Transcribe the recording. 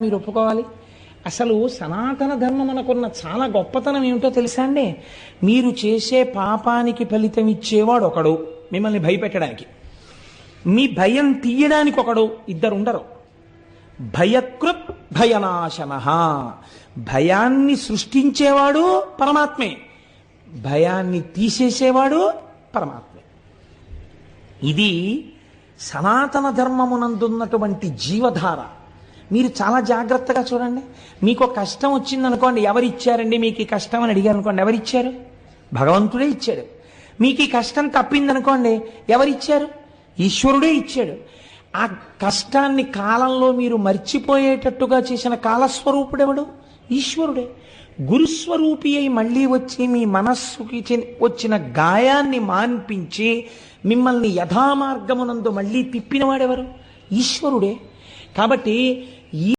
మీరు ఒప్పుకోవాలి. అసలు సనాతన ధర్మం మనకున్న చాలా గొప్పతనం ఏమిటో తెలుసా అండి? మీరు చేసే పాపానికి ఫలితం ఇచ్చేవాడు ఒకడు, మిమ్మల్ని భయపెట్టడానికి. మీ భయం తీయడానికి ఒకడు, ఇద్దరు ఉండరు. భయకృత్ భయనాశన. భయాన్ని సృష్టించేవాడు పరమాత్మే, భయాన్ని తీసేసేవాడు పరమాత్మే. ఇది సనాతన ధర్మమునందున్నటువంటి జీవధార. మీరు చాలా జాగ్రత్తగా చూడండి. మీకు కష్టం వచ్చిందనుకోండి, ఎవరిచ్చారండి మీకు ఈ కష్టం అని అడిగారు అనుకోండి, ఎవరిచ్చారు? భగవంతుడే ఇచ్చాడు. మీకు ఈ కష్టం తప్పిందనుకోండి, ఎవరిచ్చారు? ఈశ్వరుడే ఇచ్చాడు. ఆ కష్టాన్ని కాలంలో మీరు మర్చిపోయేటట్టుగా చేసిన కాలస్వరూపుడెవడు? ఈశ్వరుడే. గురుస్వరూపి అయి మళ్ళీ వచ్చి మీ మనస్సుకి వచ్చిన గాయాన్ని మాన్పించి మిమ్మల్ని యథామార్గమునందు మళ్ళీ తిప్పినవాడెవరు? ఈశ్వరుడే. కాబట్టి ఈ